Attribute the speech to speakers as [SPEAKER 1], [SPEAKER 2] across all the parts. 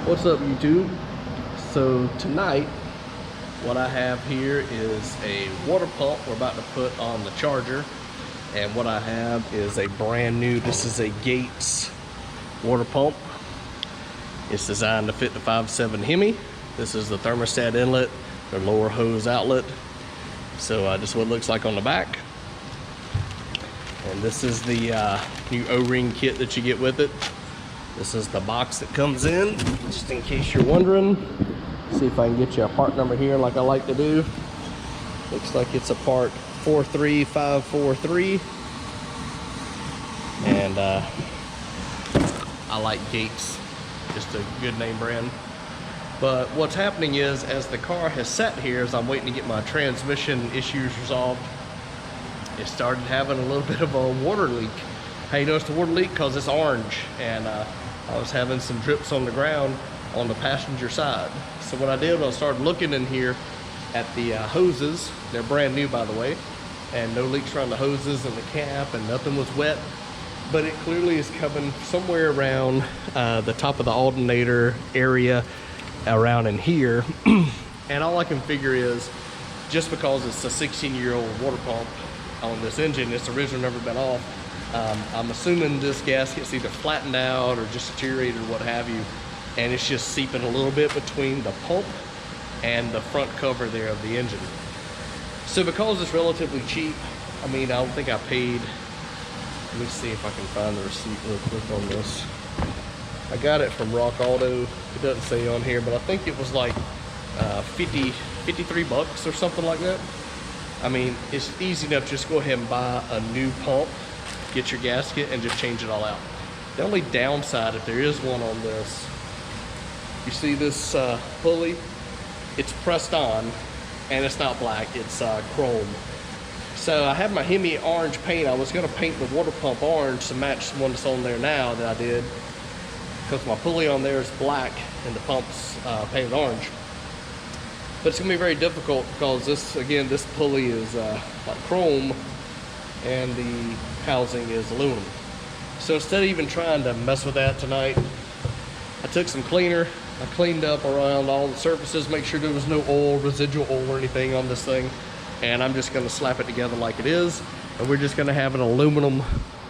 [SPEAKER 1] What's up, YouTube? So tonight what I have here is a water pump we're about to put on the charger, and what I have is a brand new, this is a Gates water pump. It's designed to fit the 5.7 Hemi. This is the thermostat inlet, the lower hose outlet. So this is what it looks like on the back. And this is the new O-ring kit that you get with it. This is the box that comes in, just in case you're wondering. See if I can get you a part number here like I like to do. Looks like it's a part 43543. And I like Gates, just a good name brand. But what's happening is, as the car has sat here, as I'm waiting to get my transmission issues resolved, it started having a little bit of a water leak. How you notice the water leak? Because it's orange, and I was having some drips on the ground on the passenger side. So what I did was I started looking in here at the hoses. They're brand new, by the way, and no leaks around the hoses and the cap, and nothing was wet. But it clearly is coming somewhere around the top of the alternator area, around in here. And all I can figure is, just because it's a 16-year-old water pump on this engine, it's originally never been off, I'm assuming this gasket's either flattened out or just deteriorated or what have you, and it's just seeping a little bit between the pump and the front cover there of the engine. So because it's relatively cheap, I mean, I don't think I paid, let me see if I can find the receipt real quick on this. I got it from Rock Auto. It doesn't say on here, but I think it was like 53 bucks or something like that. I mean, it's easy enough to just go ahead and buy a new pump, get your gasket, and just change it all out. The only downside, if there is one on this, you see this pulley? It's pressed on, and it's not black, it's chrome. So I have my Hemi orange paint. I was gonna paint the water pump orange to match the one that's on there now that I did, because my pulley on there is black and the pump's painted orange. But it's gonna be very difficult because this, again, this pulley is like chrome and the housing is aluminum. So instead of even trying to mess with that tonight, I took some cleaner, I cleaned up around all the surfaces, make sure there was no oil, residual oil or anything on this thing, and I'm just gonna slap it together like it is, and we're just gonna have an aluminum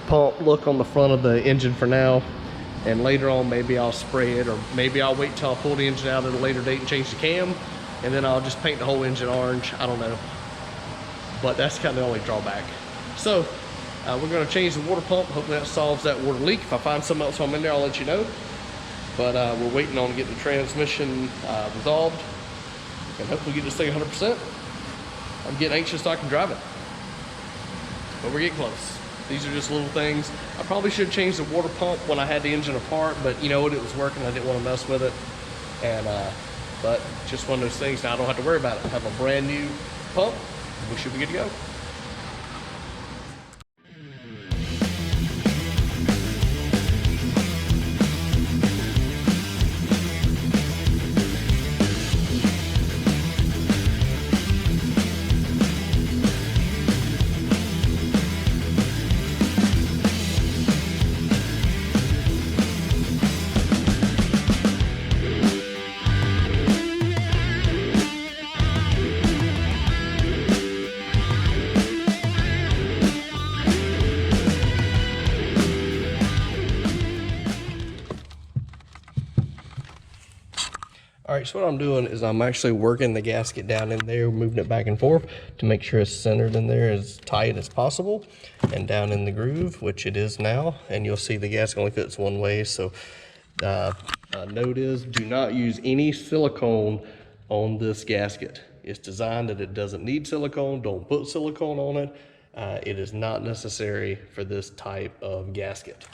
[SPEAKER 1] pump look on the front of the engine for now, and later on maybe I'll spray it, or maybe I'll wait till I pull the engine out at a later date and change the cam, and then I'll just paint the whole engine orange. I don't know, but that's kind of the only drawback. So we're going to change the water pump. Hopefully that solves that water leak. If I find something else while I'm in there, I'll let you know. But we're waiting on getting the transmission resolved, and hopefully get this thing 100%. I'm getting anxious so I can drive it, but we're getting close. These are just little things. I probably should have changed the water pump when I had the engine apart, but you know what, it was working. I didn't want to mess with it, and but just one of those things. Now I don't have to worry about it. I have a brand new pump. We should be good to go. All right, so what I'm doing is I'm actually working the gasket down in there, moving it back and forth to make sure it's centered in there as tight as possible and down in the groove, which it is now. And you'll see the gasket only fits one way. So note is, do not use any silicone on this gasket. It's designed that it doesn't need silicone. Don't put silicone on it. It is not necessary for this type of gasket.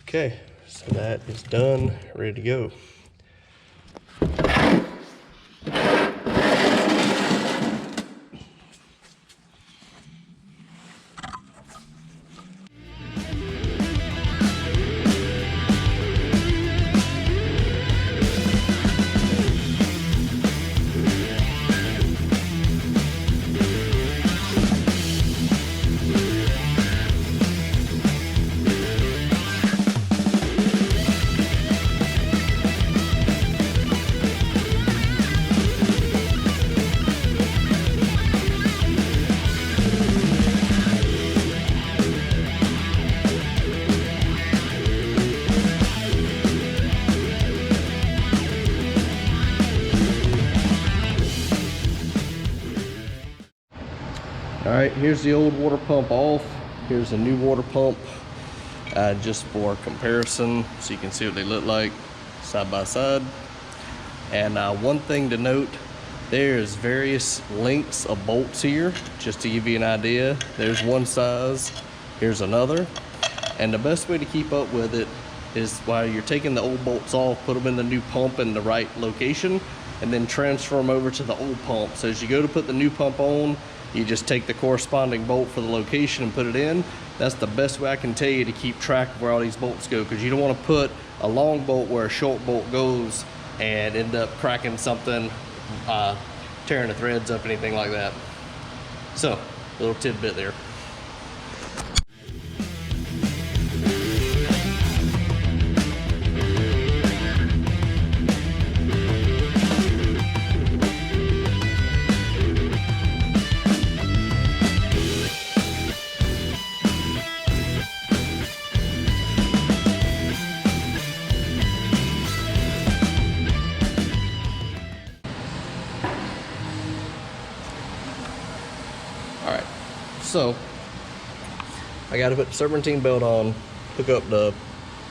[SPEAKER 1] Okay. So that is done, ready to go. right, here's the old water pump off. Here's a new water pump, just for comparison, so you can see what they look like side by side. And one thing to note, there's various lengths of bolts here, just to give you an idea. There's one size, here's another. And the best way to keep up with it is while you're taking the old bolts off, put them in the new pump in the right location, and then transfer them over to the old pump. So as you go to put the new pump on, you just take the corresponding bolt for the location and put it in. That's the best way I can tell you to keep track of where all these bolts go, because you don't want to put a long bolt where a short bolt goes and end up cracking something, tearing the threads up, anything like that. So, a little tidbit there. So, I got to put the serpentine belt on, hook up the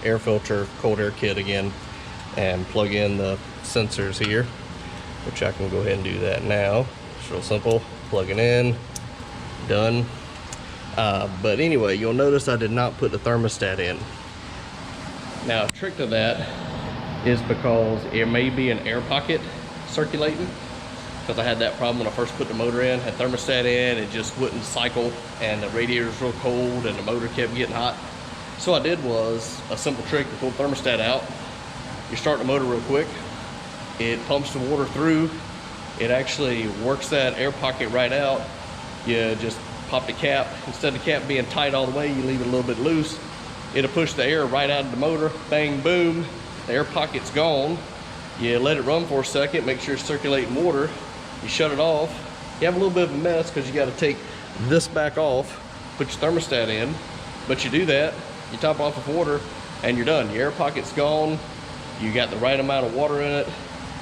[SPEAKER 1] air filter cold air kit again, and plug in the sensors here, which I can go ahead and do that now. It's real simple, plug it in, done. But anyway, you'll notice I did not put the thermostat in. Now, a trick to that is because it may be an air pocket circulating, because I had that problem when I first put the motor in, had thermostat in, it just wouldn't cycle, and the radiator was real cold and the motor kept getting hot. So what I did was a simple trick to pull the thermostat out. You start the motor real quick, it pumps the water through, it actually works that air pocket right out. You just pop the cap, instead of the cap being tight all the way, you leave it a little bit loose. It'll push the air right out of the motor, bang, boom, the air pocket's gone. You let it run for a second, make sure it's circulating water. You shut it off. You have a little bit of a mess because you got to take this back off, put your thermostat in, but you do that, you top off with water, and you're done. Your air pocket's gone, you got the right amount of water in it,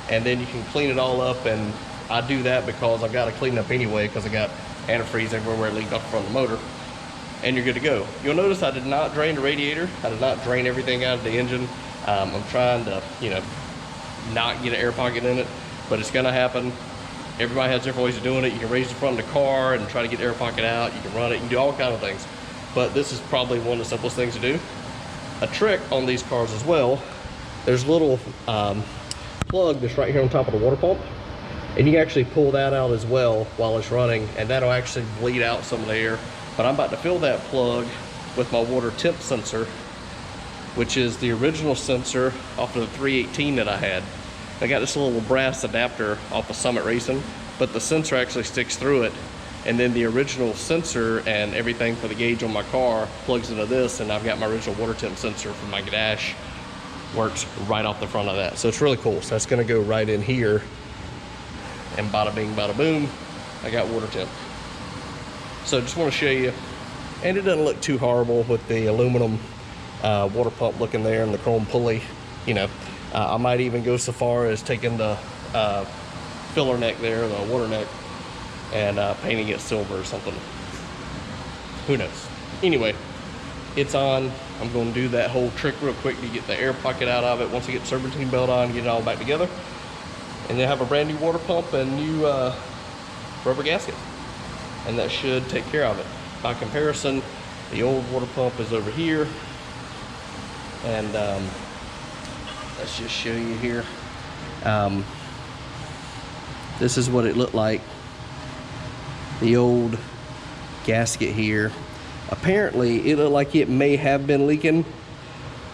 [SPEAKER 1] and then you can clean it all up. And I do that because I've got to clean up anyway, because I got antifreeze everywhere where it leaked off the front of the motor, and you're good to go. You'll notice I did not drain the radiator. I did not drain everything out of the engine. I'm trying to, not get an air pocket in it, but it's gonna happen. Everybody has different ways of doing it. You can raise the front of the car and try to get the air pocket out. You can run it, you can do all kinds of things. But this is probably one of the simplest things to do. A trick on these cars as well, there's a little plug that's right here on top of the water pump. And you can actually pull that out as well while it's running, and that'll actually bleed out some of the air. But I'm about to fill that plug with my water temp sensor, which is the original sensor off of the 318 that I had. I got this little brass adapter off of Summit Racing, but the sensor actually sticks through it. And then the original sensor and everything for the gauge on my car plugs into this, and I've got my original water temp sensor for my dash, works right off the front of that. So it's really cool. So that's gonna go right in here, and bada bing, bada boom, I got water temp. So just wanna show you, and it doesn't look too horrible with the aluminum water pump looking there and the chrome pulley. I might even go so far as taking the filler neck there, the water neck, and painting it silver or something. Who knows? Anyway, it's on. I'm going to do that whole trick real quick to get the air pocket out of it. Once I get the serpentine belt on, get it all back together, and then have a brand new water pump and new rubber gasket, and that should take care of it. By comparison, the old water pump is over here, and let's just show you here. This is what it looked like. The old gasket here. Apparently, it looked like it may have been leaking.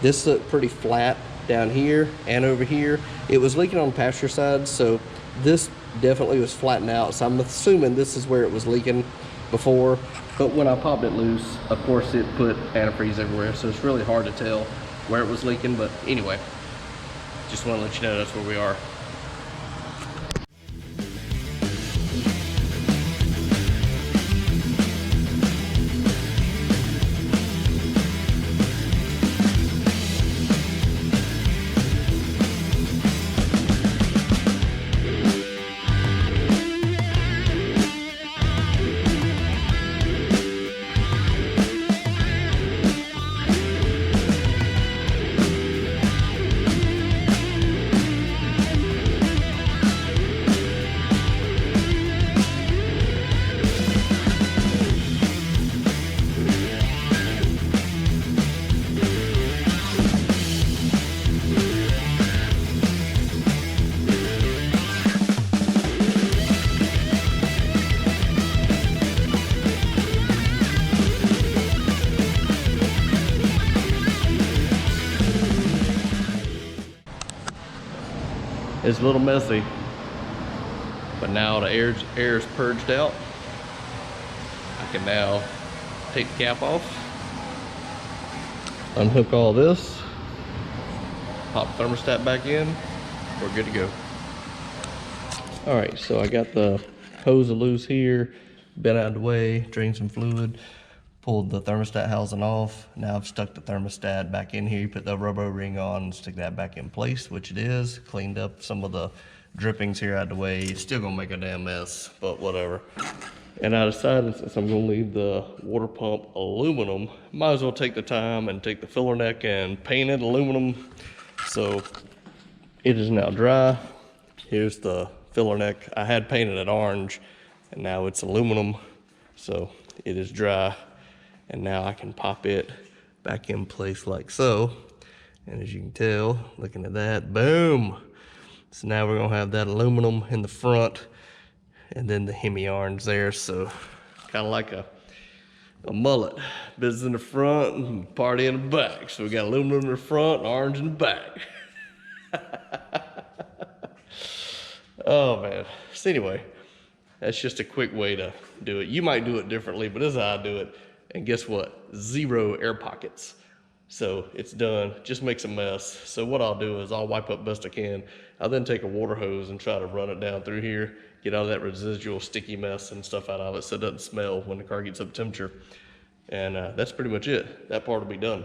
[SPEAKER 1] This looked pretty flat down here and over here. It was leaking on the passenger side, so this definitely was flattened out. So I'm assuming this is where it was leaking before. But when I popped it loose, of course, it put antifreeze everywhere, so it's really hard to tell where it was leaking. But anyway, just want to let you know that's where we are. It's a little messy, but now the air is purged out. I can now take the cap off, unhook all this, pop thermostat back in, we're good to go. All right, so I got the hose loose here, bent out of the way, drained some fluid, pulled the thermostat housing off. Now I've stuck the thermostat back in here, put the robo ring on, and stick that back in place, which it is. Cleaned up some of the drippings here out of the way. It's still gonna make a damn mess, but whatever. And I decided, since I'm gonna leave the water pump aluminum, might as well take the time and take the filler neck and paint it aluminum. So it is now dry. Here's the filler neck. I had painted it orange, and now it's aluminum. So it is dry, and now I can pop it back in place like so. And as you can tell, looking at that, boom. So now we're gonna have that aluminum in the front, and then the Hemi orange there. So kind of like a mullet. Business in the front and party in the back. So we got aluminum in the front and orange in the back. Oh man. So anyway, that's just a quick way to do it. You might do it differently, but this is how I do it. And guess what? 0 air pockets. So it's done, just makes a mess. So what I'll do is I'll wipe up best I can. I'll then take a water hose and try to run it down through here, get all that residual sticky mess and stuff out of it so it doesn't smell when the car gets up to temperature. And that's pretty much it. That part will be done.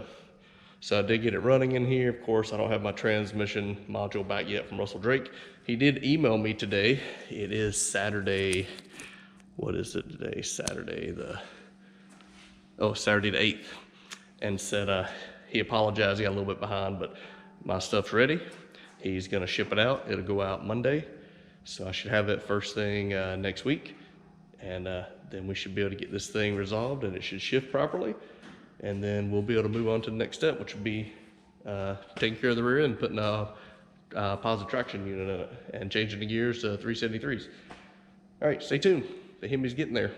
[SPEAKER 1] So I did get it running in here. Of course, I don't have my transmission module back yet from Russell Drake. He did email me today. It is Saturday. What is it today? Saturday the 8th. And said he apologized, he got a little bit behind, but my stuff's ready. He's gonna ship it out. It'll go out Monday. So I should have it first thing next week. And then we should be able to get this thing resolved and it should shift properly. And then we'll be able to move on to the next step, which would be taking care of the rear end, putting a positive traction unit in it and changing the gears to 373s. All right, stay tuned. The Hemi's getting there.